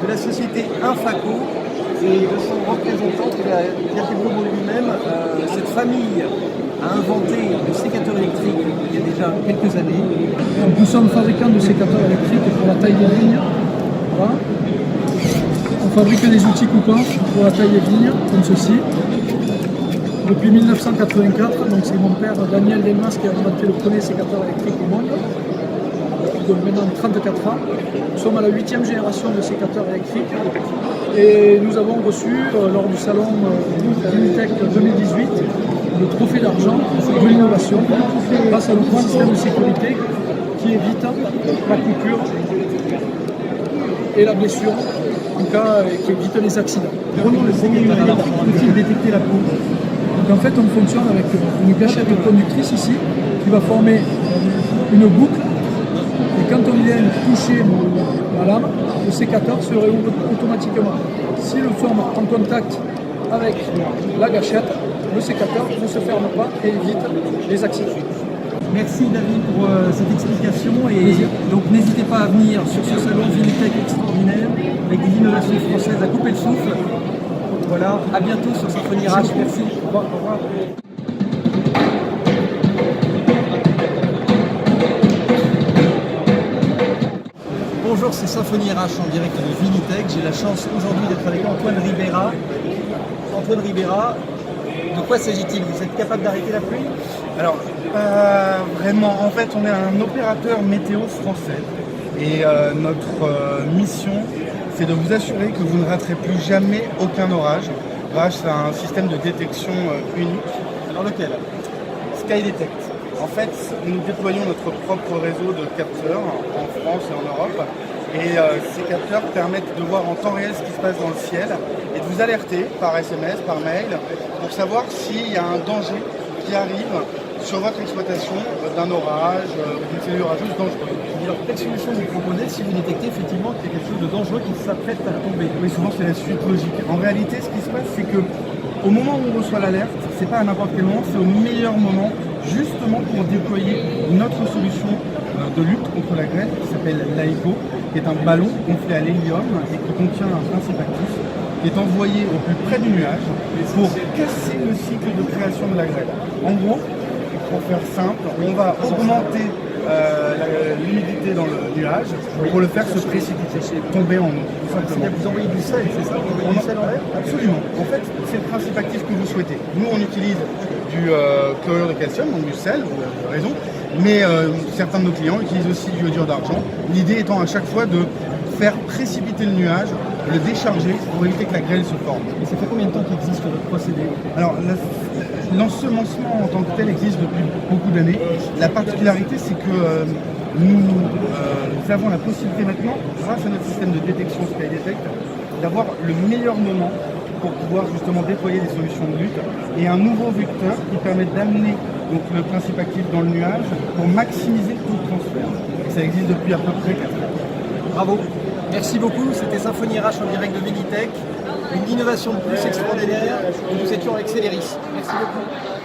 de la société Infaco et de son représentant qui a bien développé lui-même. Cette famille a inventé le sécateur électrique il y a déjà quelques années. Donc, nous sommes fabricants de sécateurs électriques pour la taille des vignes. Voilà. On fabrique des outils coupants pour la taille des vignes, comme ceci. Depuis 1984, donc c'est mon père Daniel Delmas qui a inventé le premier sécateur électrique au monde. Donc maintenant 34 ans. Nous sommes à la 8e génération de sécateurs électriques et nous avons reçu lors du salon Vinitec 2018 le trophée d'argent de l'innovation grâce à notre système de sécurité qui évite la coupure et la blessure, en cas qui évite les accidents. Comment le sécateur électrique peut-il détecter la peau? Donc en fait on fonctionne avec une gâchette conductrice ici qui va former une boucle. Et quand on vient toucher la lame, le sécateur se réouvre automatiquement. Si nous sommes en contact avec la gâchette, le sécateur ne se ferme pas et évite les accidents. Merci David pour cette explication et donc n'hésitez pas à venir sur ce salon Vinitec extraordinaire avec des innovations françaises à couper le souffle. Voilà, à bientôt sur Symphonie RH. Merci. Au revoir. Au revoir. Bonjour, c'est Symphonie RH en direct de Vinitec. J'ai la chance aujourd'hui d'être avec Antoine Ribera. Antoine Ribera, de quoi s'agit-il? Vous êtes capable d'arrêter la pluie? Alors, pas vraiment. En fait, on est un opérateur météo français. Et notre mission, c'est de vous assurer que vous ne raterez plus jamais aucun orage grâce à un système de détection unique. Alors lequel? SkyDetect. En fait, nous déployons notre propre réseau de capteurs en France et en Europe. Et ces capteurs permettent de voir en temps réel ce qui se passe dans le ciel et de vous alerter par SMS, par mail, pour savoir s'il y a un danger qui arrive sur votre exploitation d'un orage, d'une série orageuse dangereuse. Alors, quelle solution vous proposez si vous détectez effectivement qu'il y a quelque chose de dangereux qui s'apprête à tomber? Oui, souvent c'est la suite logique. En réalité, ce qui se passe, c'est que au moment où on reçoit l'alerte, c'est pas à n'importe quel moment, c'est au meilleur moment, justement pour déployer notre solution de lutte contre la grêle qui s'appelle l'AECO, qui est un ballon gonflé à l'hélium et qui contient un principe actif qui est envoyé au plus près du nuage pour casser le cycle de création de la grêle. En gros, pour faire simple, on va augmenter l'humidité dans le nuage pour le faire se précipiter, tomber en eau, tout simplement. Vous envoyez du sel, c'est ça? Vous envoyez du sel en l'air? Absolument. En fait, c'est le principe actif que vous souhaitez. Nous, on utilise du chlorure de calcium, donc du sel, vous avez raison, mais certains de nos clients utilisent aussi du iodure d'argent. L'idée étant à chaque fois de faire précipiter le nuage, le décharger pour éviter que la grêle se forme. Et ça fait combien de temps qu'il existe votre procédé? Alors, l'ensemencement en tant que tel existe depuis beaucoup d'années. La particularité, c'est que nous avons la possibilité maintenant, grâce à notre système de détection SkyDetect, d'avoir le meilleur moment pour pouvoir justement déployer des solutions de lutte et un nouveau vecteur qui permet d'amener donc le principe actif dans le nuage pour maximiser le taux de transfert. Et ça existe depuis à peu près 4 ans. Bravo. Merci beaucoup. C'était Symphonie RH en direct de Vinitec. Une innovation de plus extraordinaire. Et nous étions avec Céléris. Merci beaucoup.